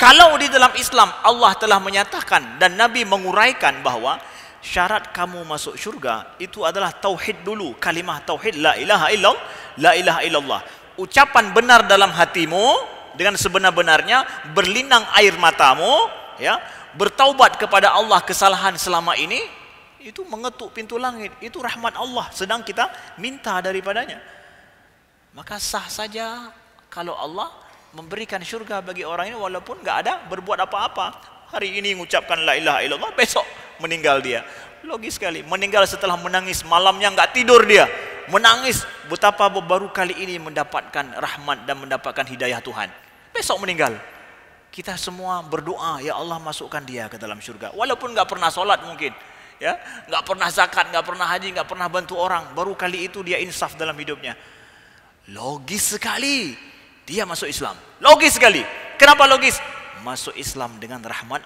Kalau di dalam Islam Allah telah menyatakan dan Nabi menguraikan bahwa syarat kamu masuk syurga itu adalah tauhid dulu, kalimah tauhid, la ilaha illallah, la ilaha illallah. Ucapan benar dalam hatimu dengan sebenar-benarnya, berlinang air matamu, ya, bertaubat kepada Allah kesalahan selama ini, itu mengetuk pintu langit, itu rahmat Allah sedang kita minta daripadanya. Maka sah saja kalau Allah memberikan syurga bagi orang ini walaupun nggak ada berbuat apa-apa. Hari ini mengucapkan la ilaha illallah, besok meninggal dia. Logis sekali, meninggal setelah menangis, malamnya nggak tidur dia, menangis betapa baru kali ini mendapatkan rahmat dan mendapatkan hidayah Tuhan. Besok meninggal. Kita semua berdoa, ya Allah masukkan dia ke dalam syurga. Walaupun nggak pernah sholat mungkin, ya, nggak pernah zakat, nggak pernah haji, nggak pernah bantu orang, baru kali itu dia insaf dalam hidupnya. Logis sekali dia masuk Islam. Logis sekali. Kenapa logis? Masuk Islam dengan rahmat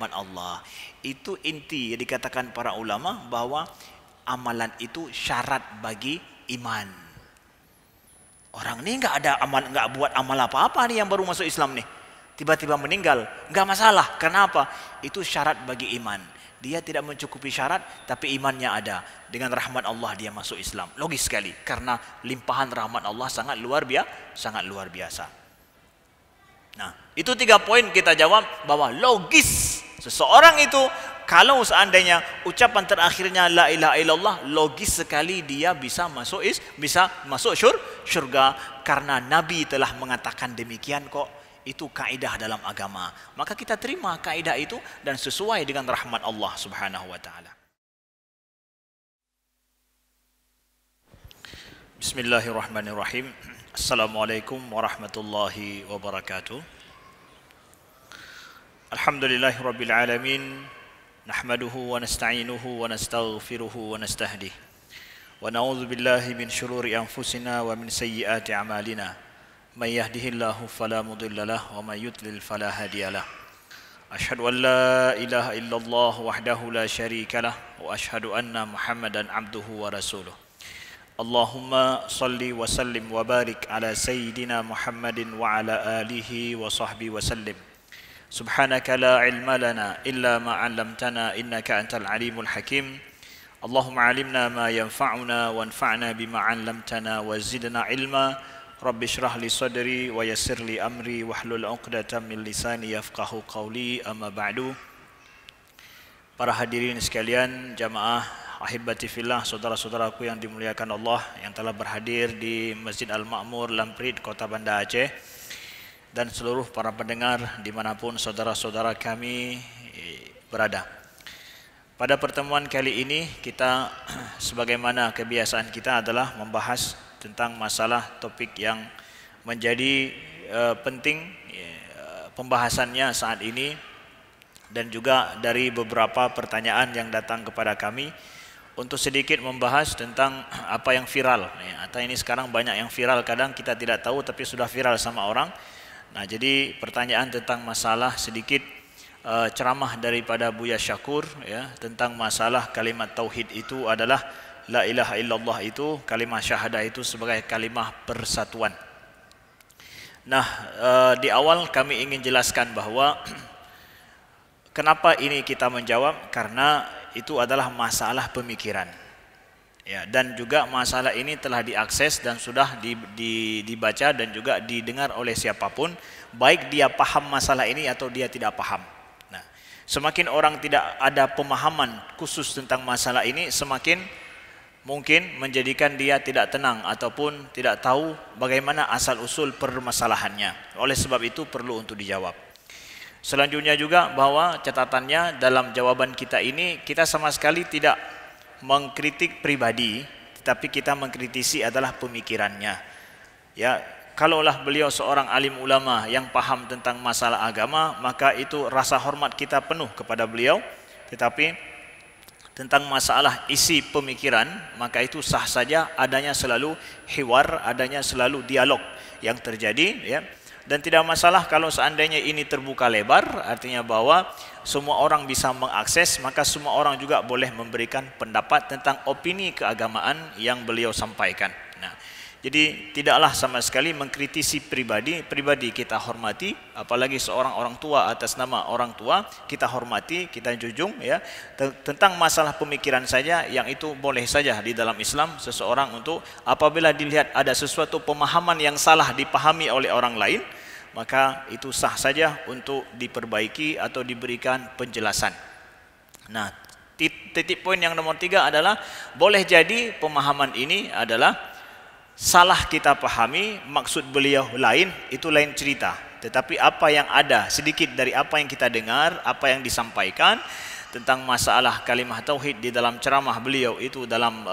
Allah. Itu inti yang dikatakan para ulama bahwa amalan itu syarat bagi iman. Orang ini nggak ada amal, nggak buat amal apa-apa nih yang baru masuk Islam nih, tiba-tiba meninggal, nggak masalah. Kenapa? Itu syarat bagi iman. Dia tidak mencukupi syarat, tapi imannya ada. Dengan rahmat Allah dia masuk Islam. Logis sekali, karena limpahan rahmat Allah sangat luar biasa. Nah, itu 3 poin kita jawab bahwa logis seseorang itu kalau seandainya ucapan terakhirnya la ilaha illallah, logis sekali dia bisa masuk syurga karena Nabi telah mengatakan demikian kok. Itu kaidah dalam agama. Maka kita terima kaidah itu dan sesuai dengan rahmat Allah Subhanahu wa taala. Bismillahirrahmanirrahim. Assalamualaikum warahmatullahi wabarakatuh. Alhamdulillahirabbil alamin. Nahmaduhu wa nasta'inuhu wa nastaghfiruhu wa nastahdihi. Wa na'udzu billahi min syururi anfusina wa min sayyiati a'malina. Man yahdihillahu fala mudilla lahu wa man yudlil fala hadiya lahu. Asyhadu an la ilaha illallah wahdahu la syarika lahu wa asyhadu anna Muhammadan abduhu wa rasuluh. Allahumma salli wa sallim wa barik ala sayyidina Muhammadin wa ala alihi wa sahbihi wa sallim. Subhanaka la ilma lana illa ma 'allamtana innaka antal alimul hakim. Allahumma 'allimna ma yanfa'una wanfa'na bima 'allamtana wa zidna ilma. Rabbi syrah li sadri wa yassir li amri wahlul 'uqdatam min lisani yafqahu qawli, amma ba'du. Para hadirin sekalian, jamaah ahibati fillah, saudara-saudaraku yang dimuliakan Allah yang telah berhadir di Masjid Al-Ma'mur Lamprit, Kota Banda Aceh, dan seluruh para pendengar dimanapun saudara-saudara kami berada. Pada pertemuan kali ini kita sebagaimana kebiasaan kita adalah membahas tentang masalah topik yang menjadi penting pembahasannya saat ini, dan juga dari beberapa pertanyaan yang datang kepada kami untuk sedikit membahas tentang apa yang viral. Atau ini sekarang banyak yang viral, kadang kita tidak tahu tapi sudah viral sama orang. Nah, jadi pertanyaan tentang masalah sedikit ceramah daripada Buya Syakur, ya, tentang masalah kalimat tauhid itu adalah la ilaha illallah, itu kalimah syahadah itu sebagai kalimah persatuan. Nah, di awal kami ingin jelaskan bahwa kenapa ini kita menjawab, karena itu adalah masalah pemikiran, ya, dan juga masalah ini telah diakses dan sudah dibaca dan juga didengar oleh siapapun, baik dia paham masalah ini atau dia tidak paham. Nah, semakin orang tidak ada pemahaman khusus tentang masalah ini, semakin mungkin menjadikan dia tidak tenang ataupun tidak tahu bagaimana asal-usul permasalahannya. Oleh sebab itu perlu untuk dijawab. Selanjutnya juga bahwa catatannya dalam jawaban kita ini, kita sama sekali tidak mengkritik pribadi, tetapi kita mengkritisi adalah pemikirannya. Ya, kalaulah beliau seorang alim ulama yang paham tentang masalah agama, maka itu rasa hormat kita penuh kepada beliau. Tetapi tentang masalah isi pemikiran, maka itu sah saja adanya selalu hiwar, adanya selalu dialog yang terjadi, ya. Dan tidak masalah kalau seandainya ini terbuka lebar, artinya bahwa semua orang bisa mengakses, maka semua orang juga boleh memberikan pendapat tentang opini keagamaan yang beliau sampaikan. Nah, Jadi tidaklah sama sekali mengkritisi pribadi kita hormati, apalagi seorang orang tua atas nama orang tua kita hormati, kita junjung ya. Tentang masalah pemikiran saja yang itu boleh saja di dalam Islam seseorang untuk apabila dilihat ada sesuatu pemahaman yang salah dipahami oleh orang lain, maka itu sah saja untuk diperbaiki atau diberikan penjelasan. Nah, titik poin yang nomor 3 adalah boleh jadi pemahaman ini adalah salah kita pahami, maksud beliau lain, itu lain cerita. Tetapi apa yang ada, sedikit dari apa yang kita dengar, apa yang disampaikan tentang masalah kalimah tauhid di dalam ceramah beliau itu, dalam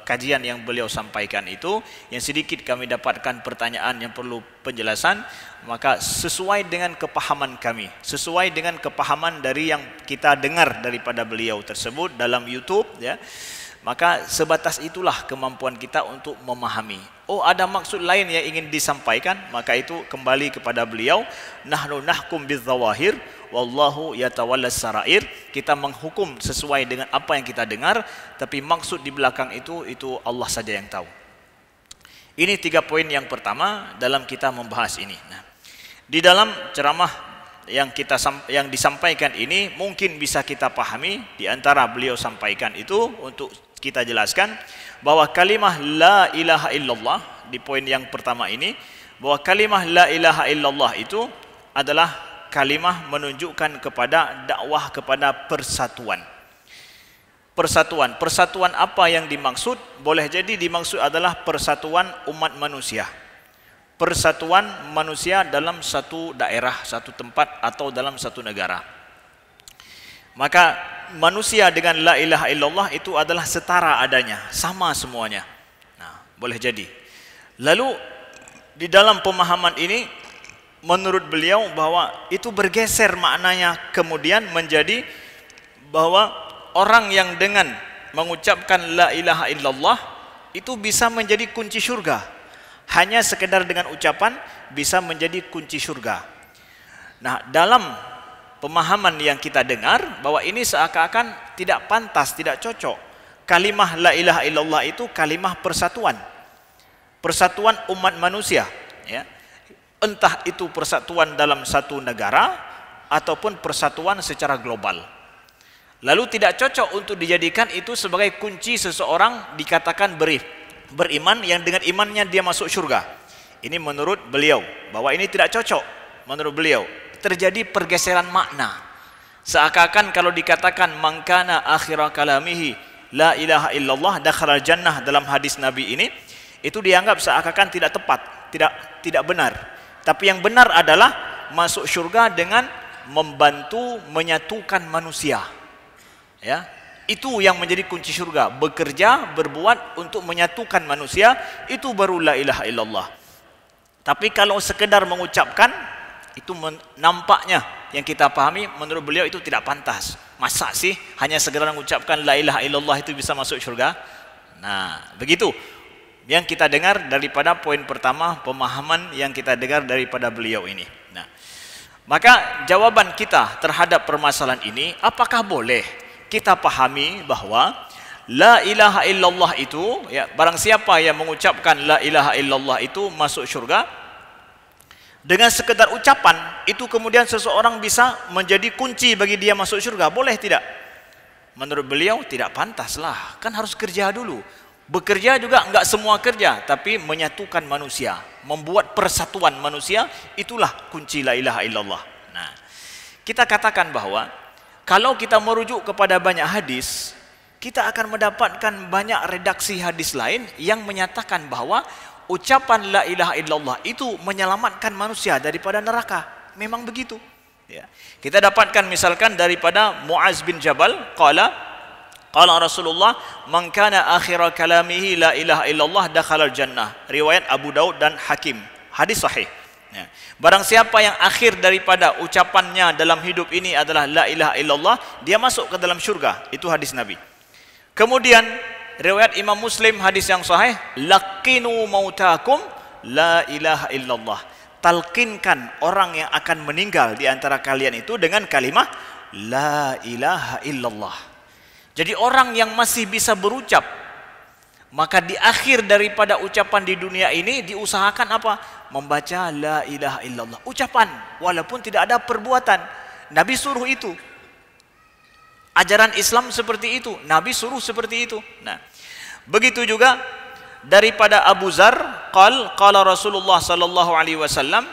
kajian yang beliau sampaikan itu, yang sedikit kami dapatkan pertanyaan yang perlu penjelasan, maka sesuai dengan kepahaman kami, sesuai dengan kepahaman dari yang kita dengar daripada beliau tersebut dalam YouTube ya. Maka sebatas itulah kemampuan kita untuk memahami. Oh, ada maksud lain yang ingin disampaikan, maka itu kembali kepada beliau. Nahnu nahkum bidzawahir wallahu yatawallas sarair. Kita menghukum sesuai dengan apa yang kita dengar, tapi maksud di belakang itu Allah saja yang tahu. Ini 3 poin yang pertama dalam kita membahas ini. Nah, di dalam ceramah yang disampaikan ini mungkin bisa kita pahami di antara beliau sampaikan itu, untuk kita jelaskan bahwa kalimah la ilaha illallah di poin yang pertama ini, bahwa kalimah la ilaha illallah itu adalah kalimah menunjukkan kepada dakwah kepada persatuan. Persatuan apa yang dimaksud? Boleh jadi dimaksud adalah persatuan umat manusia. Persatuan manusia dalam satu daerah, satu tempat atau dalam satu negara. Maka manusia dengan la ilaha illallah itu adalah setara adanya, sama semuanya. Nah, boleh jadi. Lalu di dalam pemahaman ini menurut beliau bahwa itu bergeser maknanya kemudian menjadi bahwa orang yang dengan mengucapkan la ilaha illallah itu bisa menjadi kunci surga. Hanya sekedar dengan ucapan bisa menjadi kunci surga. Nah, dalam pemahaman yang kita dengar bahwa ini seakan-akan tidak pantas, tidak cocok. Kalimah la ilaha illallah itu kalimah persatuan. Persatuan umat manusia, ya. Entah itu persatuan dalam satu negara ataupun persatuan secara global. Lalu tidak cocok untuk dijadikan itu sebagai kunci seseorang dikatakan beriman yang dengan imannya dia masuk surga. Ini menurut beliau bahwa ini tidak cocok. Menurut beliau terjadi pergeseran makna. Seakan-akan kalau dikatakan mangkana akhira kalamihi la ilaha illallah dakhalal jannah dalam hadis Nabi ini, itu dianggap seakan-akan tidak tepat, tidak benar. Tapi yang benar adalah masuk surga dengan membantu menyatukan manusia. Ya, itu yang menjadi kunci surga. Bekerja, berbuat untuk menyatukan manusia, itu baru la ilaha illallah. Tapi kalau sekedar mengucapkan, itu nampaknya yang kita pahami menurut beliau itu tidak pantas. Masa sih hanya sekedar mengucapkan la ilaha illallah itu bisa masuk surga? Nah, begitu yang kita dengar daripada poin pertama, pemahaman yang kita dengar daripada beliau ini. Nah, maka jawaban kita terhadap permasalahan ini, apakah boleh kita pahami bahwa la ilaha illallah itu, ya, barang siapa yang mengucapkan la ilaha illallah itu masuk surga, dengan sekedar ucapan itu kemudian seseorang bisa menjadi kunci bagi dia masuk surga, boleh tidak? Menurut beliau tidak pantas lah, kan harus kerja dulu. Bekerja juga enggak semua kerja, tapi menyatukan manusia, membuat persatuan manusia, itulah kunci la ilaha illallah. Nah, kita katakan bahwa kalau kita merujuk kepada banyak hadis, kita akan mendapatkan banyak redaksi hadis lain yang menyatakan bahwa ucapan la ilaha illallah itu menyelamatkan manusia daripada neraka. Memang begitu. Ya. Kita dapatkan misalkan daripada Muaz bin Jabal, qala Rasulullah, man kana akhira kalamihi la ilaha illallah dakhalal jannah. Riwayat Abu Daud dan Hakim. Hadis sahih. Ya. Barang siapa yang akhir daripada ucapannya dalam hidup ini adalah la ilaha illallah, dia masuk ke dalam syurga. Itu hadis Nabi. Kemudian riwayat Imam Muslim, hadis yang sahih, laqinu mautakum la ilaha illallah. Talqinkan orang yang akan meninggal di antara kalian itu dengan kalimah la ilaha illallah. Jadi orang yang masih bisa berucap Maka di akhir daripada ucapan di dunia ini diusahakan apa? Membaca la ilaha illallah. Ucapan, walaupun tidak ada perbuatan. Nabi suruh itu. Ajaran Islam seperti itu. Nabi suruh seperti itu. Nah, begitu juga daripada Abu Zar, qala Rasulullah sallallahu alaihi wasallam,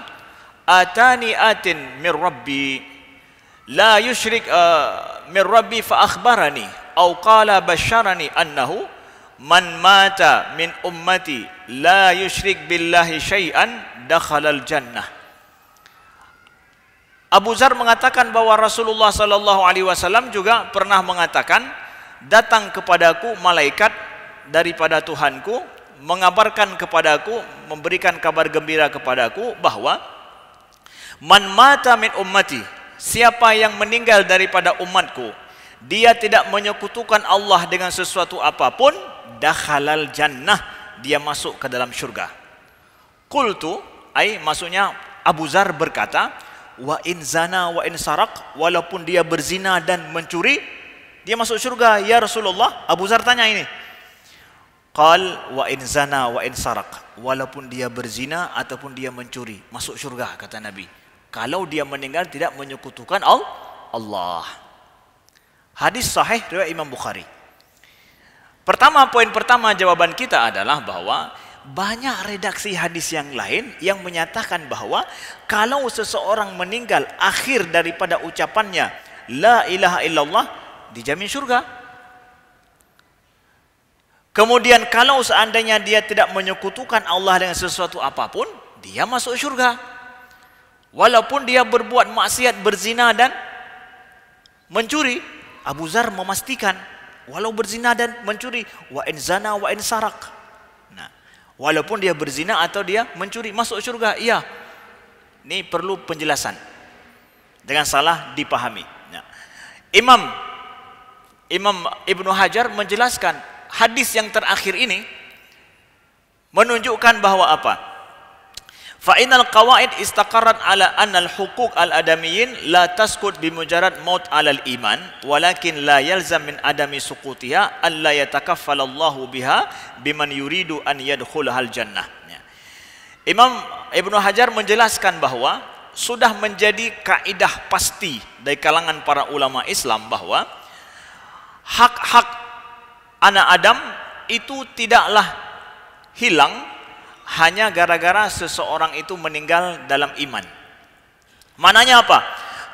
atani atin min rabbi la yushrik min rabbi fa akhbarani au qala basyarani annahu man mata min ummati la yushrik billahi syai'an dakhalal jannah. Abu Zar mengatakan bahwa Rasulullah sallallahu alaihi wasallam juga pernah mengatakan, datang kepadaku malaikat daripada Tuhanku mengabarkan kepadaku, memberikan kabar gembira kepadaku bahwa man mata min ummati, siapa yang meninggal daripada umatku, dia tidak menyekutukan Allah dengan sesuatu apapun, dakhalal jannah, dia masuk ke dalam syurga. Qultu, maksudnya Abu Zar berkata, wa in zana wa in sarak, walaupun dia berzina dan mencuri, dia masuk syurga ya Rasulullah. Abu Zar tanya ini. Qal wa in zana wa in sarak, walaupun dia berzina ataupun dia mencuri, masuk syurga kata Nabi. Kalau dia meninggal tidak menyekutukan Allah. Hadis sahih riwayat Imam Bukhari. Poin pertama jawaban kita adalah bahwa banyak redaksi hadis yang lain yang menyatakan bahwa kalau seseorang meninggal akhir daripada ucapannya la ilaha illallah, dijamin syurga. Kemudian kalau seandainya dia tidak menyekutukan Allah dengan sesuatu apapun, dia masuk syurga. Walaupun dia berbuat maksiat, berzina dan mencuri. Abu Zar memastikan, walau berzina dan mencuri, wa in zana wa in sarak. Nah, walaupun dia berzina atau dia mencuri, masuk syurga. Iya. Ini perlu penjelasan. Jangan salah dipahami. Nah, Imam Ibnu Hajar menjelaskan hadis yang terakhir ini menunjukkan bahwa apa? Fa innal qawaid istaqarrat ala anna al-huquq al-adamiyyin la taskut bi mujarrad maut 'ala al-iman walakin la yalzam min adami suqutiha alla yatakaffala Allahu biha biman yuridu an yadkhulaha al-jannah. Imam Ibnu Hajar menjelaskan bahwa sudah menjadi kaidah pasti dari kalangan para ulama Islam bahwa hak-hak anak Adam itu tidaklah hilang hanya gara-gara seseorang itu meninggal dalam iman. Mananya apa?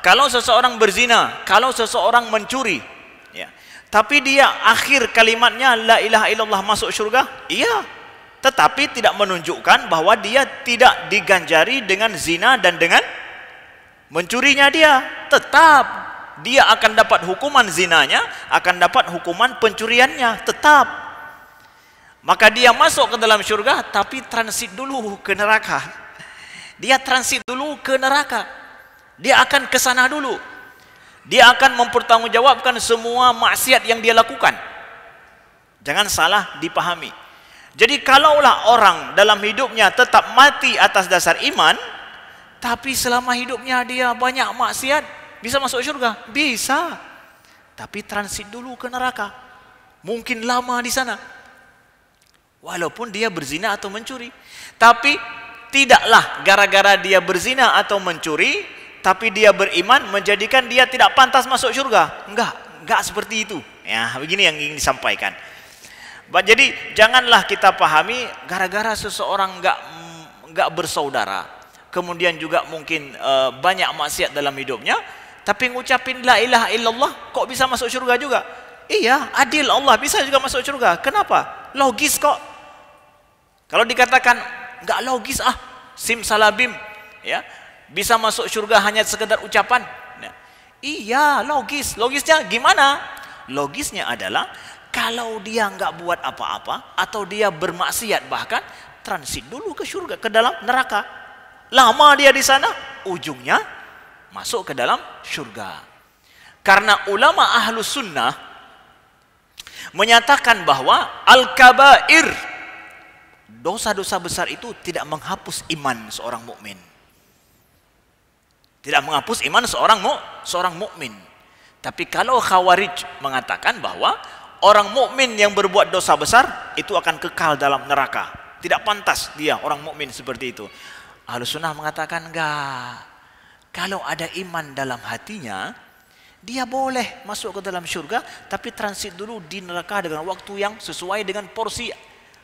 Kalau seseorang berzina, kalau seseorang mencuri, ya, tapi dia akhir kalimatnya la ilaha illallah, masuk syurga, iya, tetapi tidak menunjukkan bahwa dia tidak diganjari dengan zina dan dengan mencurinya dia. Tetap dia akan dapat hukuman zinanya, akan dapat hukuman pencuriannya, tetap. Maka dia masuk ke dalam syurga, tapi transit dulu ke neraka. Dia transit dulu ke neraka. Dia akan ke sana dulu. Dia akan mempertanggungjawabkan semua maksiat yang dia lakukan. Jangan salah dipahami. Jadi kalaulah orang dalam hidupnya tetap mati atas dasar iman, tapi selama hidupnya dia banyak maksiat, bisa masuk syurga? Bisa. Tapi transit dulu ke neraka. Mungkin lama di sana. Walaupun dia berzina atau mencuri. Tapi tidaklah gara-gara dia berzina atau mencuri, tapi dia beriman menjadikan dia tidak pantas masuk syurga. Enggak seperti itu. Ya, begini yang ingin disampaikan. Jadi janganlah kita pahami gara-gara seseorang enggak bersaudara, kemudian juga mungkin banyak maksiat dalam hidupnya, tapi ngucapin la ilaha illallah kok bisa masuk syurga juga? Iya, adil Allah, bisa juga masuk syurga. Kenapa? Logis kok. Kalau dikatakan enggak logis, simsalabim, ya, bisa masuk syurga hanya sekedar ucapan. Nah, iya, logis. Logisnya gimana? Logisnya adalah kalau dia enggak buat apa-apa atau dia bermaksiat, bahkan transit dulu ke syurga, ke dalam neraka. Lama dia di sana, ujungnya masuk ke dalam syurga. Karena ulama ahlus sunnah menyatakan bahwa al-kabair, dosa-dosa besar itu tidak menghapus iman seorang mukmin. Tidak menghapus iman seorang mukmin. Tapi kalau Khawarij mengatakan bahwa orang mukmin yang berbuat dosa besar itu akan kekal dalam neraka. Tidak pantas dia orang mukmin seperti itu. Ahlussunnah mengatakan enggak. Kalau ada iman dalam hatinya, dia boleh masuk ke dalam syurga, tapi transit dulu di neraka dengan waktu yang sesuai dengan porsi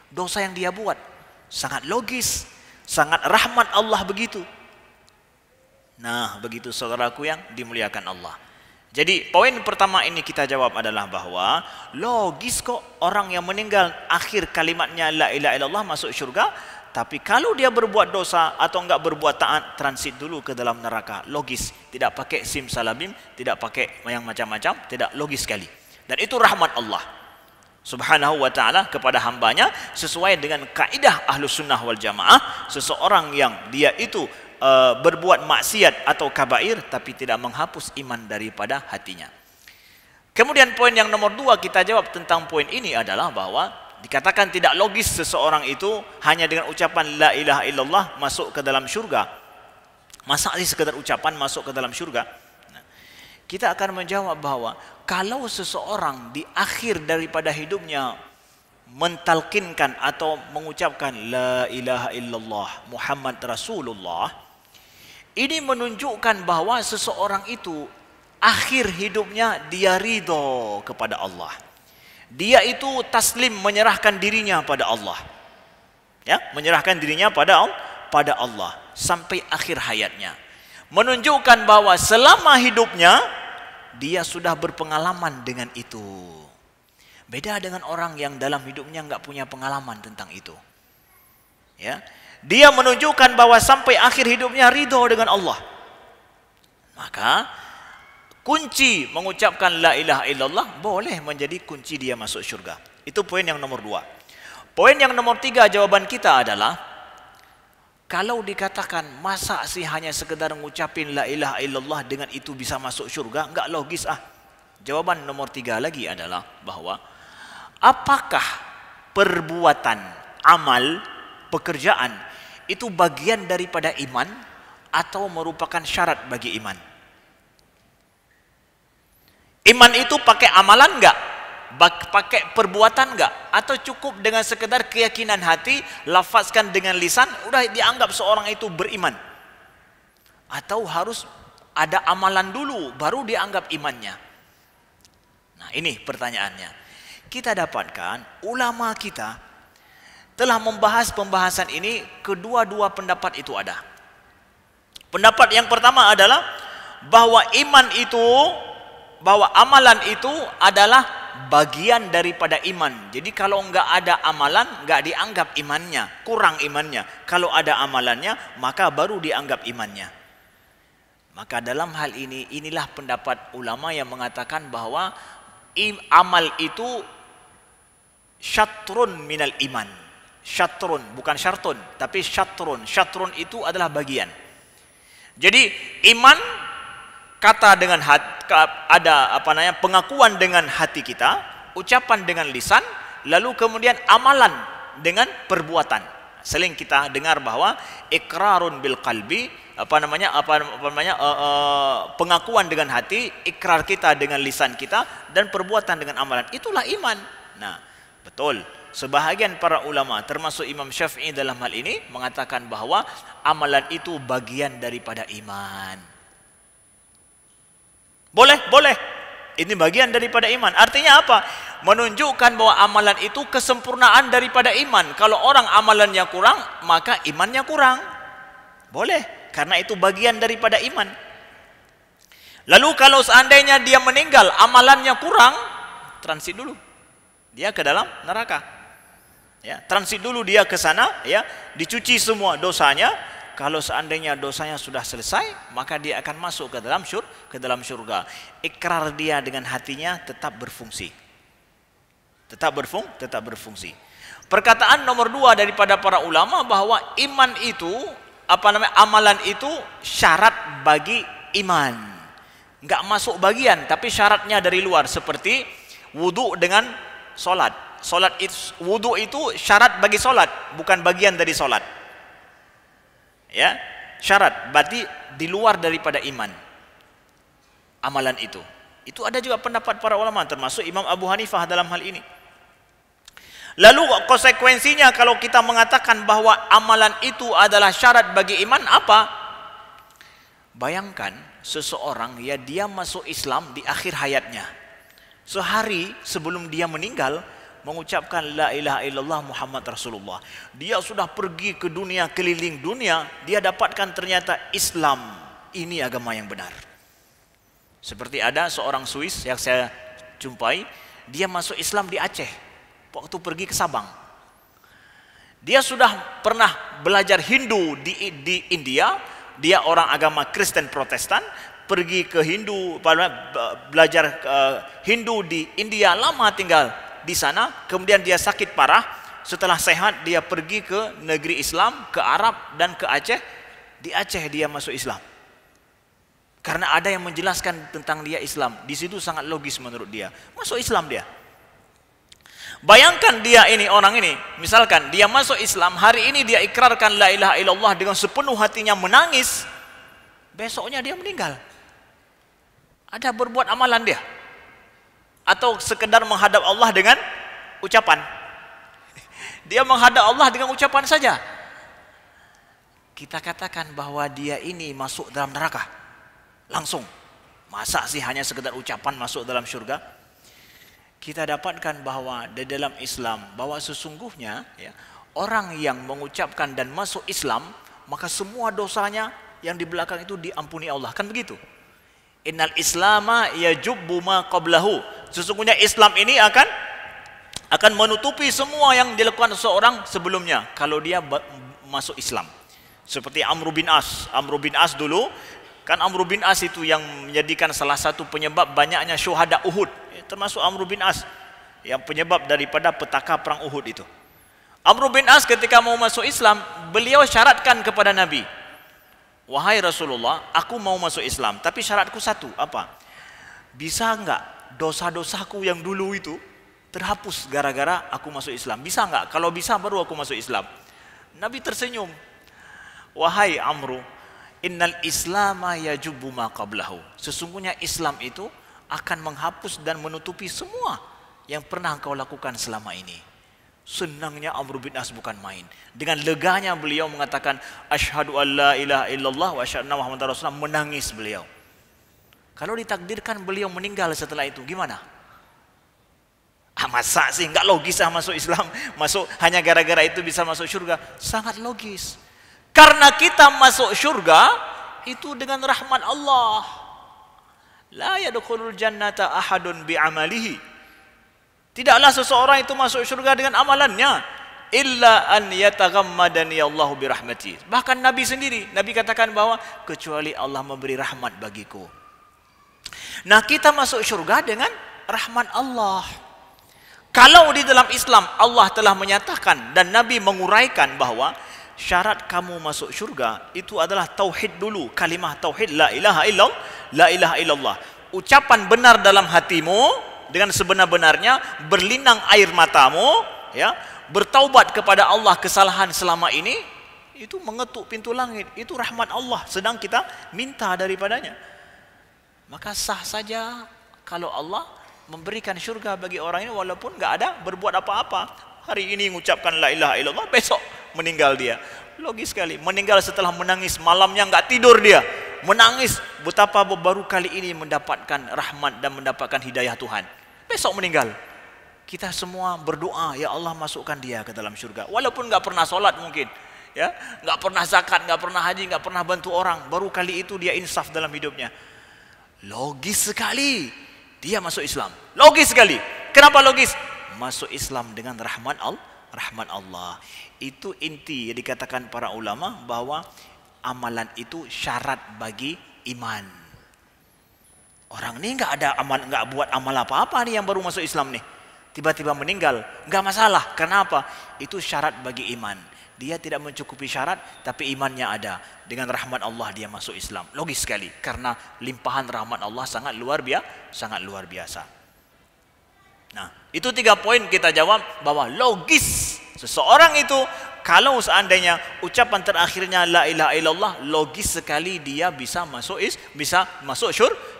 dosa yang dia buat. Sangat logis, sangat rahmat Allah begitu. Nah, begitu saudaraku yang dimuliakan Allah. Jadi poin pertama ini kita jawab adalah bahwa logis kok orang yang meninggal akhir kalimatnya la ilaha illallah masuk syurga, tapi kalau dia berbuat dosa atau enggak berbuat taat, transit dulu ke dalam neraka. Logis, tidak pakai simsalabim, tidak pakai yang macam-macam, tidak logis sekali. Dan itu rahmat Allah Subhanahu wa ta'ala kepada hambanya, sesuai dengan kaidah Ahlus Sunnah wal Jamaah. Seseorang yang dia itu berbuat maksiat atau kabair, tapi tidak menghapus iman daripada hatinya. Kemudian poin yang nomor 2 kita jawab tentang poin ini adalah bahwa dikatakan tidak logis seseorang itu hanya dengan ucapan la ilaha illallah masuk ke dalam syurga. Masa sih sekedar ucapan masuk ke dalam syurga? Nah, kita akan menjawab bahwa kalau seseorang di akhir daripada hidupnya mentalkinkan atau mengucapkan la ilaha illallah Muhammad Rasulullah, ini menunjukkan bahwa seseorang itu akhir hidupnya dia ridho kepada Allah. Dia itu taslim, menyerahkan dirinya pada Allah. Ya, menyerahkan dirinya pada Allah sampai akhir hayatnya. Menunjukkan bahwa selama hidupnya dia sudah berpengalaman dengan itu. Beda dengan orang yang dalam hidupnya enggak punya pengalaman tentang itu. Ya. Dia menunjukkan bahwa sampai akhir hidupnya ridho dengan Allah. Maka kunci mengucapkan la ilaha illallah boleh menjadi kunci dia masuk syurga. Itu poin yang nomor 2. Poin yang nomor 3 jawaban kita adalah, kalau dikatakan masa sih hanya sekedar mengucapin la ilaha illallah dengan itu bisa masuk syurga, enggak logis ah. Jawaban nomor 3 lagi adalah bahwa apakah perbuatan, amal, pekerjaan itu bagian daripada iman atau merupakan syarat bagi iman? Iman itu pakai amalan enggak? Pakai perbuatan enggak? Atau cukup dengan sekedar keyakinan hati, lafazkan dengan lisan, udah dianggap seorang itu beriman? Atau harus ada amalan dulu baru dianggap imannya? Nah, ini pertanyaannya. Kita dapatkan ulama kita telah membahas pembahasan ini, kedua-dua pendapat itu ada. Pendapat yang pertama adalah bahwa iman itu, bahwa amalan itu adalah bagian daripada iman. Jadi kalau enggak ada amalan, enggak dianggap imannya, kurang imannya. Kalau ada amalannya, maka baru dianggap imannya. Maka dalam hal ini, inilah pendapat ulama yang mengatakan bahwa amal itu syatrun minal iman. Syatrun, bukan syartun, tapi syatrun. Syatrun itu adalah bagian. Jadi iman kata dengan hati, ada pengakuan dengan hati kita, ucapan dengan lisan, lalu kemudian amalan dengan perbuatan. Sering kita dengar bahwa ikrarun bil qalbi, pengakuan dengan hati, ikrar kita dengan lisan kita, dan perbuatan dengan amalan. Itulah iman. Nah, betul. Sebahagian para ulama termasuk Imam Syafi'i dalam hal ini mengatakan bahwa amalan itu bagian daripada iman. Boleh, boleh. Ini bagian daripada iman. Artinya apa? Menunjukkan bahwa amalan itu kesempurnaan daripada iman. Kalau orang amalannya kurang, maka imannya kurang. Boleh, karena itu bagian daripada iman. Lalu kalau seandainya dia meninggal, amalannya kurang, transit dulu. Dia ke dalam neraka. Ya, transit dulu dia ke sana, ya, dicuci semua dosanya. Kalau seandainya dosanya sudah selesai, maka dia akan masuk ke dalam syurga. Ikrar dia dengan hatinya tetap berfungsi. Tetap berfungsi. Perkataan nomor 2 daripada para ulama bahwa iman itu, amalan itu syarat bagi iman. Enggak masuk bagian, tapi syaratnya dari luar, seperti wudu dengan solat. Wudu itu syarat bagi solat, bukan bagian dari solat. Ya, syarat, berarti di luar daripada iman amalan itu. Itu ada juga pendapat para ulama, termasuk Imam Abu Hanifah dalam hal ini. Lalu konsekuensinya kalau kita mengatakan bahwa amalan itu adalah syarat bagi iman, apa? Bayangkan seseorang, ya, dia masuk Islam di akhir hayatnya. Sehari sebelum dia meninggal mengucapkan la ilaha illallah Muhammad Rasulullah. Dia sudah pergi ke dunia, keliling dunia, dia dapatkan ternyata Islam ini agama yang benar. Seperti ada seorang Swiss yang saya jumpai, dia masuk Islam di Aceh waktu pergi ke Sabang. Dia sudah pernah belajar Hindu di India, dia orang agama Kristen Protestan, pergi ke Hindu, belajar Hindu di India, lama tinggal di sana, kemudian dia sakit parah, setelah sehat dia pergi ke negeri Islam, ke Arab dan ke Aceh. Di Aceh dia masuk Islam. Karena ada yang menjelaskan tentang dia Islam. Di situ sangat logis menurut dia. Masuk Islam dia. Bayangkan dia ini, orang ini, misalkan dia masuk Islam, hari ini dia ikrarkan la ilaha illallah dengan sepenuh hatinya, menangis. Besoknya dia meninggal. Ada berbuat amalan dia? Atau sekedar menghadap Allah dengan ucapan? Dia menghadap Allah dengan ucapan saja. Kita katakan bahwa dia ini masuk dalam neraka langsung. Masa sih hanya sekedar ucapan masuk dalam syurga? Kita dapatkan bahwa di dalam Islam, bahwa sesungguhnya, ya, orang yang mengucapkan dan masuk Islam, maka semua dosanya yang di belakang itu diampuni Allah. Kan begitu? Innal islama yajubbu ma qablahu. Sesungguhnya Islam ini akan menutupi semua yang dilakukan seseorang sebelumnya kalau dia masuk Islam. Seperti Amr bin As. Amr bin As dulu, kan Amr bin As itu yang menjadikan salah satu penyebab banyaknya syuhada Uhud. Termasuk Amr bin As yang penyebab daripada petaka perang Uhud itu. Amr bin As ketika mau masuk Islam, beliau syaratkan kepada Nabi, wahai Rasulullah, aku mau masuk Islam, tapi syaratku satu, apa? Bisa enggak dosa-dosaku yang dulu itu terhapus gara-gara aku masuk Islam? Bisa enggak? Kalau bisa baru aku masuk Islam. Nabi tersenyum. Wahai Amru, innal islama yajubbu ma qablahu. Sesungguhnya Islam itu akan menghapus dan menutupi semua yang pernah engkau lakukan selama ini. Senangnya Amr bin As bukan main. Dengan leganya beliau mengatakan asyhadu an la ilaha illallah wa asyhadu anna muhammadar rasulullah, menangis beliau. Kalau ditakdirkan beliau meninggal setelah itu, gimana? Masa sih enggak logis masuk Islam, masuk hanya gara-gara itu bisa masuk surga? Sangat logis. Karena kita masuk surga itu dengan rahmat Allah. La yadkhulul jannata ahadun bi'amalihi. Tidaklah seseorang itu masuk surga dengan amalannya, illa an yataghammadani Allahu birahmati. Bahkan Nabi sendiri, Nabi katakan bahwa kecuali Allah memberi rahmat bagiku. Nah, kita masuk surga dengan rahmat Allah. Kalau di dalam Islam Allah telah menyatakan dan Nabi menguraikan bahwa syarat kamu masuk surga itu adalah tauhid dulu, kalimah tauhid, la ilaha illallah, la ilaha illallah. Ucapan benar dalam hatimu dengan sebenar-benarnya, berlinang air matamu, ya, bertaubat kepada Allah kesalahan selama ini, itu mengetuk pintu langit, itu rahmat Allah sedang kita minta daripadanya. Maka sah saja kalau Allah memberikan surga bagi orang ini walaupun nggak ada berbuat apa-apa. Hari ini mengucapkan la ilaha illallah, besok meninggal dia. Logis sekali. Meninggal setelah menangis, malamnya nggak tidur dia, menangis betapa baru kali ini mendapatkan rahmat dan mendapatkan hidayah Tuhan. Besok meninggal. Kita semua berdoa, ya Allah masukkan dia ke dalam surga. Walaupun nggak pernah sholat mungkin, ya, nggak pernah zakat, nggak pernah haji, nggak pernah bantu orang, baru kali itu dia insaf dalam hidupnya. Logis sekali. Dia masuk Islam. Logis sekali. Kenapa logis? Masuk Islam dengan rahmat Allah. Itu inti yang dikatakan para ulama bahwa amalan itu syarat bagi iman. Orang ini nggak ada amal, nggak buat amal apa-apa nih yang baru masuk Islam nih, tiba-tiba meninggal, nggak masalah. Kenapa? Itu syarat bagi iman. Dia tidak mencukupi syarat, tapi imannya ada. Dengan rahmat Allah dia masuk Islam. Logis sekali, karena limpahan rahmat Allah sangat luar biasa. Nah, itu 3 poin kita jawab bahwa logis seseorang itu kalau seandainya ucapan terakhirnya la ilaha illallah, logis sekali dia bisa masuk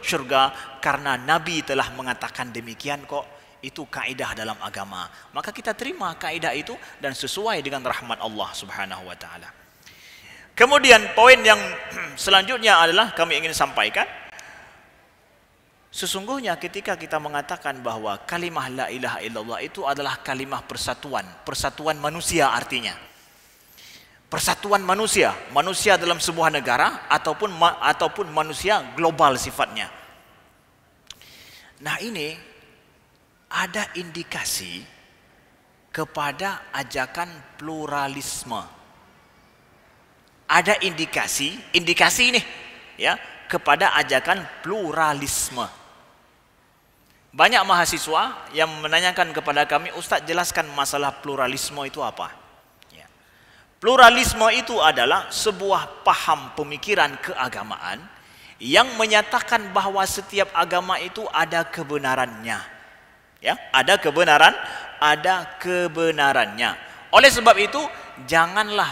surga karena Nabi telah mengatakan demikian kok. Itu kaidah dalam agama. Maka kita terima kaidah itu dan sesuai dengan rahmat Allah Subhanahu wa taala. Kemudian poin yang selanjutnya adalah kami ingin sampaikan, sesungguhnya ketika kita mengatakan bahwa kalimah la ilaha illallah itu adalah kalimah persatuan, persatuan manusia artinya. Persatuan manusia, manusia dalam sebuah negara ataupun manusia global sifatnya. Nah, ini ada indikasi kepada ajakan pluralisme. Ada indikasi ini ya kepada ajakan pluralisme. Banyak mahasiswa yang menanyakan kepada kami, Ustaz jelaskan masalah pluralisme itu apa? Ya. Pluralisme itu adalah sebuah paham pemikiran keagamaan yang menyatakan bahwa setiap agama itu ada kebenarannya. Ya, ada kebenarannya. Oleh sebab itu, janganlah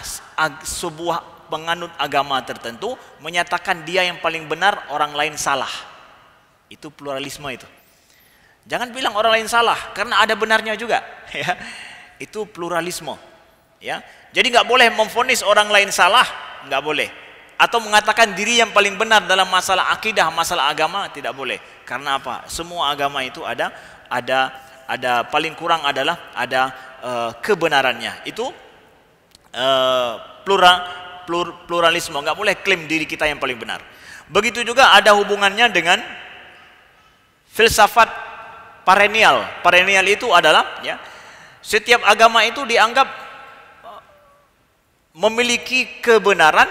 sebuah penganut agama tertentu menyatakan dia yang paling benar, orang lain salah. Itu pluralisme itu. Jangan bilang orang lain salah karena ada benarnya juga, ya. Itu pluralisme, ya. Jadi nggak boleh memvonis orang lain salah, nggak boleh. Atau mengatakan diri yang paling benar dalam masalah akidah, masalah agama, tidak boleh. Karena apa? Semua agama itu ada paling kurang adalah ada kebenarannya. Itu pluralisme, nggak boleh klaim diri kita yang paling benar. Begitu juga ada hubungannya dengan filsafat perennial. Perennial itu adalah ya, setiap agama itu dianggap memiliki kebenaran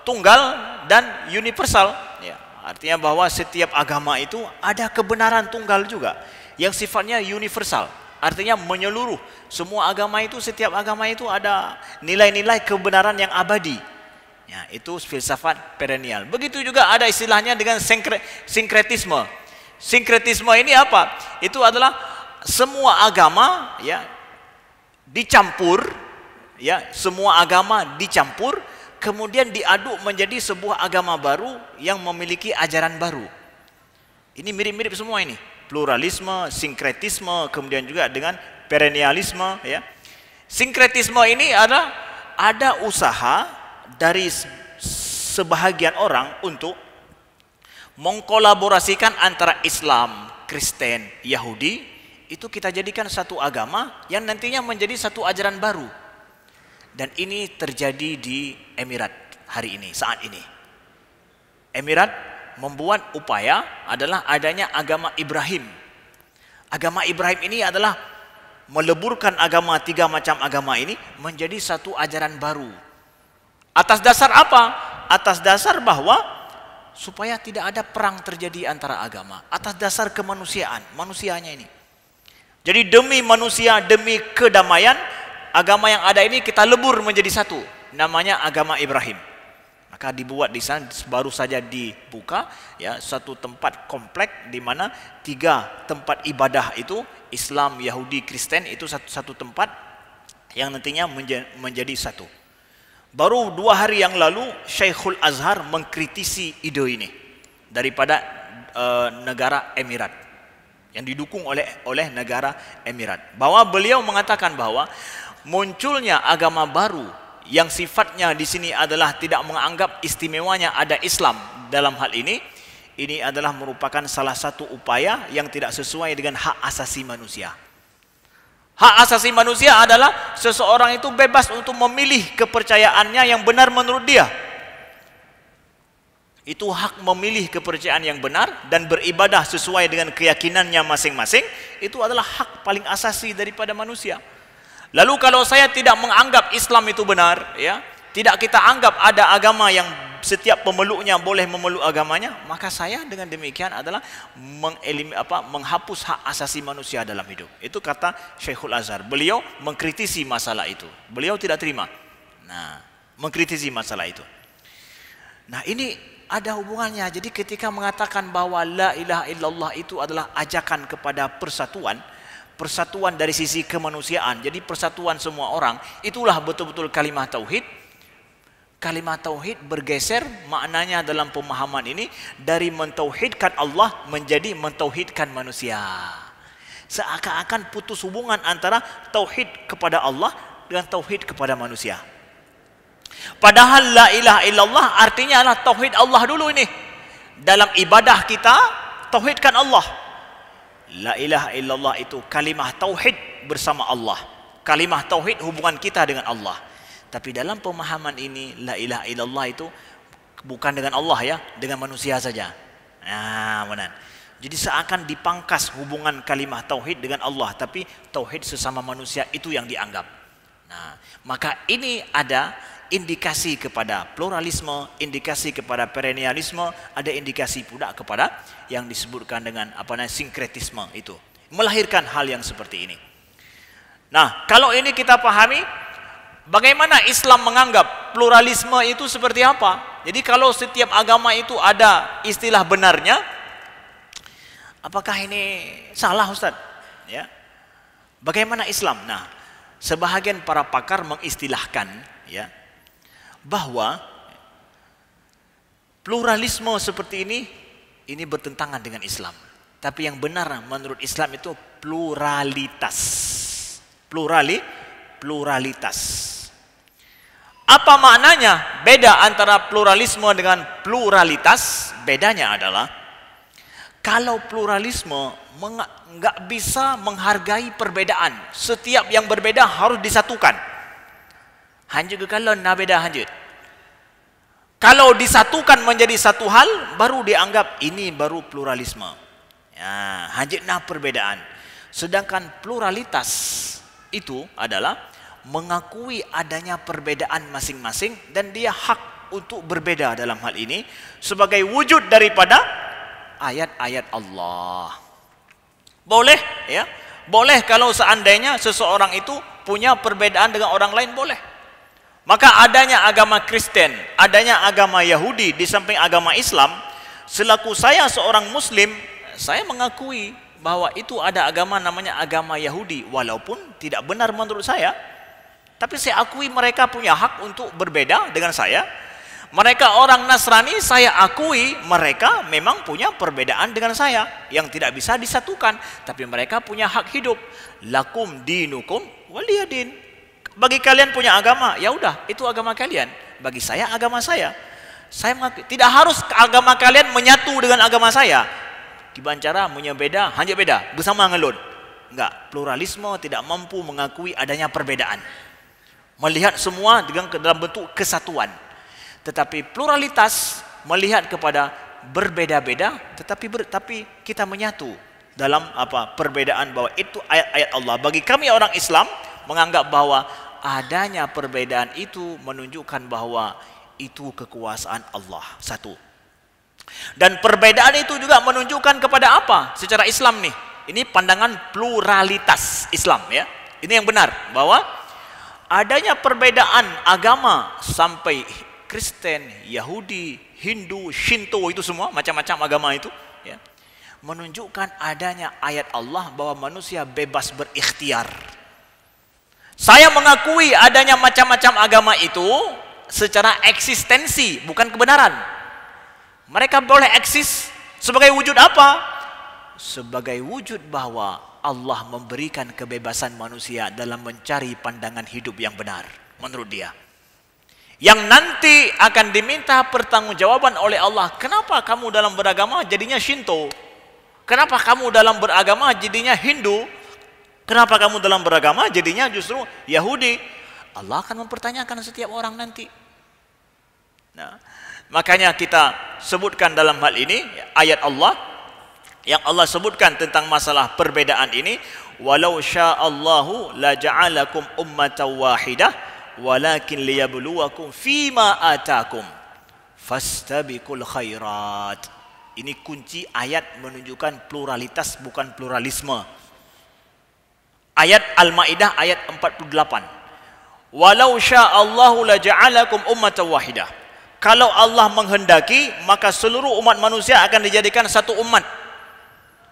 tunggal dan universal, ya. Artinya bahwa setiap agama itu ada kebenaran tunggal juga yang sifatnya universal. Artinya menyeluruh. Semua agama itu, setiap agama itu ada nilai-nilai kebenaran yang abadi. Ya, itu filsafat perennial. Begitu juga ada istilahnya dengan sinkretisme. Sinkretisme ini apa? Itu adalah semua agama ya dicampur, ya, semua agama dicampur, kemudian diaduk menjadi sebuah agama baru yang memiliki ajaran baru. Ini mirip-mirip semua ini. Pluralisme, sinkretisme, kemudian juga dengan perennialisme, ya. Sinkretisme ini ada usaha dari sebahagian orang untuk mengkolaborasikan antara Islam, Kristen, Yahudi, itu kita jadikan satu agama yang nantinya menjadi satu ajaran baru. Dan ini terjadi di Emirat hari ini, saat ini. Emirat membuat upaya adalah adanya agama Ibrahim. Agama Ibrahim ini adalah meleburkan agama, 3 macam agama ini menjadi satu ajaran baru. Atas dasar apa? Atas dasar bahwa supaya tidak ada perang terjadi antara agama. Atas dasar kemanusiaan, manusianya ini. Jadi demi manusia, demi kedamaian, agama yang ada ini kita lebur menjadi satu. Namanya agama Ibrahim. Maka dibuat di sana, baru saja dibuka ya satu tempat komplek di mana 3 tempat ibadah itu, Islam, Yahudi, Kristen, itu satu tempat yang nantinya menjadi satu. Baru 2 hari yang lalu Syekhul Azhar mengkritisi ide ini daripada negara Emirat yang didukung oleh negara Emirat, bahwa beliau mengatakan bahwa munculnya agama baru yang sifatnya di sini adalah tidak menganggap istimewanya ada Islam dalam hal ini adalah merupakan salah satu upaya yang tidak sesuai dengan hak asasi manusia. Hak asasi manusia adalah seseorang itu bebas untuk memilih kepercayaannya yang benar menurut dia. Itu hak memilih kepercayaan yang benar dan beribadah sesuai dengan keyakinannya masing-masing. Itu adalah hak paling asasi daripada manusia. Lalu kalau saya tidak menganggap Islam itu benar, ya, tidak kita anggap ada agama yang setiap pemeluknya boleh memeluk agamanya, maka saya dengan demikian adalah menghapus hak asasi manusia dalam hidup. Itu kata Syekhul Azhar. Beliau mengkritisi masalah itu. Beliau tidak terima. Nah, mengkritisi masalah itu. Nah, ini ada hubungannya. Jadi ketika mengatakan bahwa la ilaha illallah itu adalah ajakan kepada persatuan dari sisi kemanusiaan, jadi persatuan semua orang, itulah betul-betul kalimah tauhid. Kalimat tauhid bergeser maknanya dalam pemahaman ini dari mentauhidkan Allah menjadi mentauhidkan manusia. Seakan-akan putus hubungan antara tauhid kepada Allah dengan tauhid kepada manusia. Padahal la ilaha illallah artinya adalah tauhid Allah dulu ini. Dalam ibadah kita tauhidkan Allah. La ilaha illallah itu kalimah tauhid bersama Allah. Kalimah tauhid hubungan kita dengan Allah. Tapi dalam pemahaman ini la ilaha illallah itu bukan dengan Allah ya, dengan manusia saja. Nah, benar. Jadi seakan dipangkas hubungan kalimah tauhid dengan Allah, tapi tauhid sesama manusia itu yang dianggap. Nah, maka ini ada indikasi kepada pluralisme, indikasi kepada perennialisme, ada indikasi pula kepada yang disebutkan dengan sinkretisme itu. Melahirkan hal yang seperti ini. Nah, kalau ini kita pahami, bagaimana Islam menganggap pluralisme itu seperti apa? Jadi kalau setiap agama itu ada istilah benarnya, apakah ini salah Ustaz? Ya. Bagaimana Islam? Nah, sebahagian para pakar mengistilahkan ya bahwa pluralisme seperti ini bertentangan dengan Islam. Tapi yang benar menurut Islam itu pluralitas. Pluralitas. Apa maknanya? Beda antara pluralisme dengan pluralitas. Bedanya adalah kalau pluralisme nggak bisa menghargai perbedaan. Setiap yang berbeda harus disatukan. Hanjut kalau na beda hanjut. Kalau disatukan menjadi satu hal, baru dianggap ini baru pluralisme. Ya, hanjut na perbedaan. Sedangkan pluralitas itu adalah mengakui adanya perbedaan masing-masing dan dia hak untuk berbeda dalam hal ini sebagai wujud daripada ayat-ayat Allah. Boleh ya? Boleh kalau seandainya seseorang itu punya perbedaan dengan orang lain, boleh. Maka adanya agama Kristen, adanya agama Yahudi di samping agama Islam, selaku saya seorang muslim, saya mengakui bahwa itu ada agama namanya agama Yahudi, walaupun tidak benar menurut saya. Tapi saya akui mereka punya hak untuk berbeda dengan saya. Mereka orang Nasrani, saya akui mereka memang punya perbedaan dengan saya yang tidak bisa disatukan, tapi mereka punya hak hidup. Lakum dinukum waliyadin. Bagi kalian punya agama, ya udah, itu agama kalian. Bagi saya agama saya. Saya mengakui, tidak harus agama kalian menyatu dengan agama saya. Kibancara menyebeda, hanya beda bersama ngelun. Enggak, pluralisme tidak mampu mengakui adanya perbedaan. Melihat semua dalam bentuk kesatuan. Tetapi pluralitas melihat kepada berbeda-beda, tapi kita menyatu dalam perbedaan, bahwa itu ayat-ayat Allah. Bagi kami orang Islam menganggap bahwa adanya perbedaan itu menunjukkan bahwa itu kekuasaan Allah. Satu. Dan perbedaan itu juga menunjukkan kepada apa? Secara Islam nih. Ini pandangan pluralitas Islam ya. Ini yang benar, bahwa adanya perbedaan agama sampai Kristen, Yahudi, Hindu, Shinto, itu semua macam-macam agama itu ya, menunjukkan adanya ayat Allah bahwa manusia bebas berikhtiar. Saya mengakui adanya macam-macam agama itu secara eksistensi, bukan kebenaran. Mereka boleh eksis sebagai wujud apa? Sebagai wujud bahwa Allah memberikan kebebasan manusia dalam mencari pandangan hidup yang benar menurut dia. Yang nanti akan diminta pertanggungjawaban oleh Allah. Kenapa kamu dalam beragama jadinya Shinto? Kenapa kamu dalam beragama jadinya Hindu? Kenapa kamu dalam beragama jadinya justru Yahudi? Allah akan mempertanyakan setiap orang nanti. Nah, makanya kita sebutkan dalam hal ini ayat Allah yang Allah sebutkan tentang masalah perbedaan ini, walau sya'allahu la ja'alakum ummatan wahidah walakin liyabluwakum fima atakum fastabiqul khairat. Ini kunci ayat menunjukkan pluralitas, bukan pluralisme. Ayat Al-Maidah ayat 48. Walau sya'allahu la ja'alakum ummatan wahidah. Kalau Allah menghendaki, maka seluruh umat manusia akan dijadikan satu umat,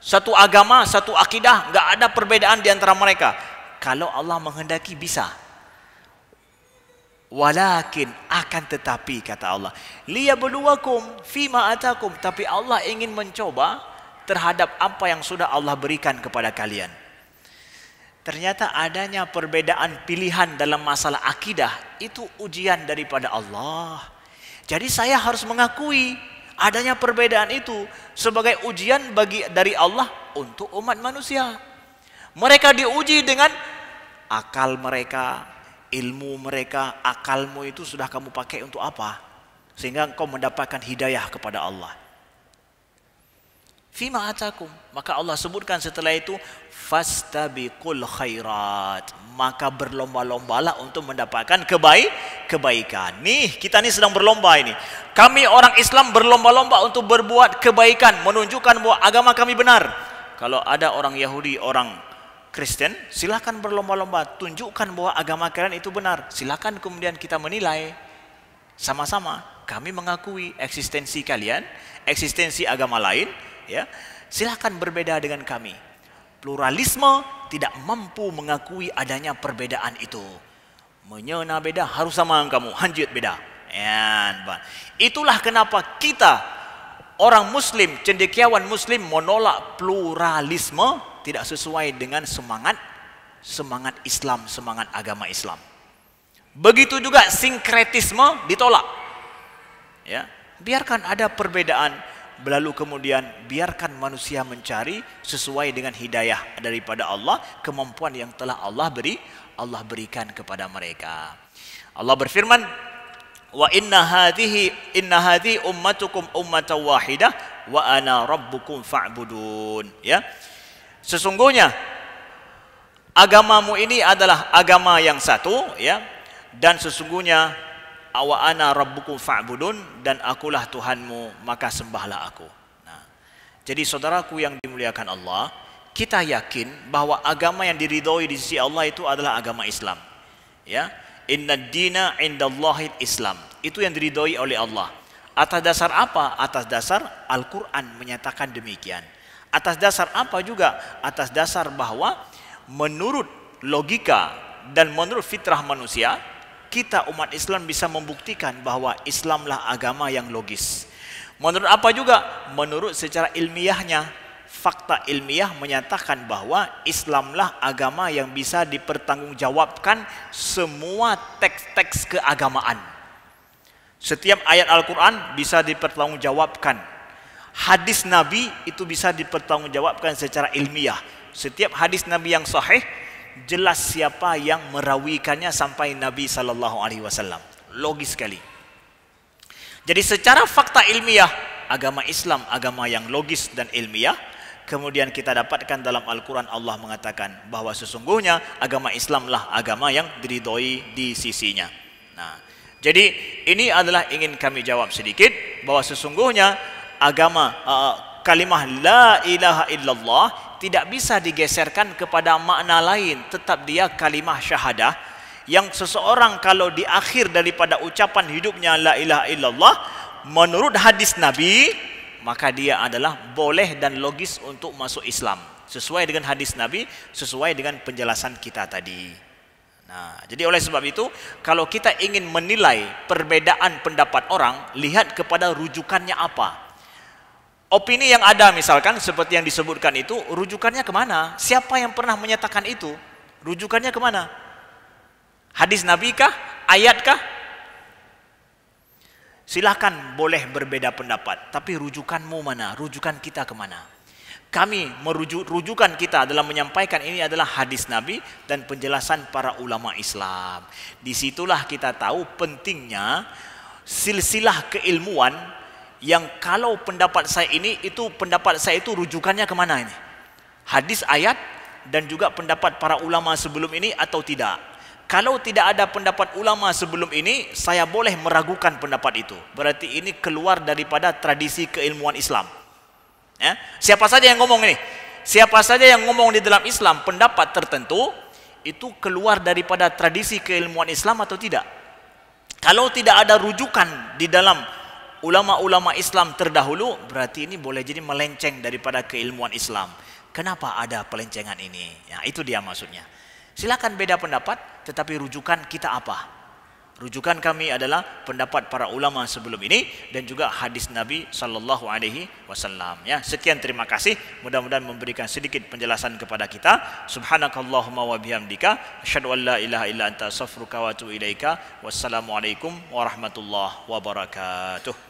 satu agama, satu akidah, enggak ada perbedaan di antara mereka. Kalau Allah menghendaki bisa. Walakin, akan tetapi kata Allah, liyabluwakum fima atakum, tapi Allah ingin mencoba terhadap apa yang sudah Allah berikan kepada kalian. Ternyata adanya perbedaan pilihan dalam masalah akidah itu ujian daripada Allah. Jadi saya harus mengakui adanya perbedaan itu sebagai ujian dari Allah untuk umat manusia. Mereka diuji dengan akal mereka, ilmu mereka. Akalmu itu sudah kamu pakai untuk apa? Sehingga engkau mendapatkan hidayah kepada Allah. Fima atakum. Maka Allah sebutkan setelah itu, fastabiqul khairat. Maka berlomba-lombalah untuk mendapatkan kebaikan. Nih, kita nih sedang berlomba ini. Kami orang Islam berlomba-lomba untuk berbuat kebaikan, menunjukkan bahwa agama kami benar. Kalau ada orang Yahudi, orang Kristen, silakan berlomba-lomba, tunjukkan bahwa agama kalian itu benar. Silakan kemudian kita menilai sama-sama. Kami mengakui eksistensi kalian, eksistensi agama lain, ya. Silakan berbeda dengan kami. Pluralisme tidak mampu mengakui adanya perbedaan itu. Menyena beda, harus sama dengan kamu, hanjut beda. Ya, itulah kenapa kita orang Muslim, cendekiawan Muslim menolak pluralisme. Tidak sesuai dengan semangat Islam, semangat agama Islam. Begitu juga sinkretisme ditolak. Ya, biarkan ada perbedaan, lalu kemudian biarkan manusia mencari sesuai dengan hidayah daripada Allah, kemampuan yang telah Allah berikan kepada mereka. Allah berfirman, wa inna hadhihi ummatukum ummatan wahidah wa ana rabbukum fa'budun. Ya. Sesungguhnya agamamu ini adalah agama yang satu, ya, dan sesungguhnya wa ana rabbukum fa'budun, dan akulah Tuhanmu, maka sembahlah aku. Nah, jadi saudaraku yang dimuliakan Allah, kita yakin bahwa agama yang diridhoi di sisi Allah itu adalah agama Islam. Ya, innad dina indallahil Islam. Itu yang diridhoi oleh Allah. Atas dasar apa? Atas dasar Al-Qur'an menyatakan demikian. Atas dasar apa juga? Atas dasar bahwa menurut logika dan menurut fitrah manusia, kita umat Islam bisa membuktikan bahwa Islamlah agama yang logis. Menurut apa juga? Menurut secara ilmiahnya, fakta ilmiah menyatakan bahwa Islamlah agama yang bisa dipertanggungjawabkan semua teks-teks keagamaan. Setiap ayat Al-Quran bisa dipertanggungjawabkan. Hadis Nabi itu bisa dipertanggungjawabkan secara ilmiah. Setiap hadis Nabi yang sahih, jelas siapa yang merawikannya sampai Nabi SAW. Logis sekali. Jadi secara fakta ilmiah, agama Islam agama yang logis dan ilmiah. Kemudian kita dapatkan dalam Al-Quran Allah mengatakan bahwa sesungguhnya agama Islamlah agama yang diridhoi di sisinya. Nah, jadi ini adalah ingin kami jawab sedikit bahwa sesungguhnya agama kalimah la ilaha illallah tidak bisa digeserkan kepada makna lain, tetap dia kalimah syahadah yang seseorang kalau di akhir daripada ucapan hidupnya la ilaha illallah menurut hadis Nabi, maka dia adalah boleh dan logis untuk masuk Islam sesuai dengan hadis Nabi, sesuai dengan penjelasan kita tadi. Nah, jadi oleh sebab itu kalau kita ingin menilai perbedaan pendapat orang, lihat kepada rujukannya apa. Opini yang ada misalkan seperti yang disebutkan itu, rujukannya kemana? Siapa yang pernah menyatakan itu? Rujukannya kemana? Hadis Nabi kah? Ayat kah? Silahkan boleh berbeda pendapat, tapi rujukanmu mana? Rujukan kita kemana? Kami rujukan kita dalam menyampaikan ini adalah hadis Nabi dan penjelasan para ulama Islam. Disitulah kita tahu pentingnya silsilah keilmuan, yang kalau pendapat saya itu rujukannya kemana ini? Hadis, ayat, dan juga pendapat para ulama sebelum ini atau tidak? Kalau tidak ada pendapat ulama sebelum ini, saya boleh meragukan pendapat itu. Berarti ini keluar daripada tradisi keilmuan Islam. Ya? Siapa saja yang ngomong ini? Siapa saja yang ngomong di dalam Islam pendapat tertentu, itu keluar daripada tradisi keilmuan Islam atau tidak? Kalau tidak ada rujukan di dalam ulama-ulama Islam terdahulu, berarti ini boleh jadi melenceng daripada keilmuan Islam. Kenapa ada pelencengan ini? Ya, itu dia maksudnya. Silakan beda pendapat, tetapi rujukan kita apa? Rujukan kami adalah pendapat para ulama sebelum ini dan juga hadis Nabi sallallahu alaihi wasallam. Ya, sekian, terima kasih. Mudah-mudahan memberikan sedikit penjelasan kepada kita. Subhanakallahumma wa bihamdika asyhadu an la ilaha illa anta astaghfiruka wa atubu ilaika. Wassalamualaikum warahmatullahi wabarakatuh.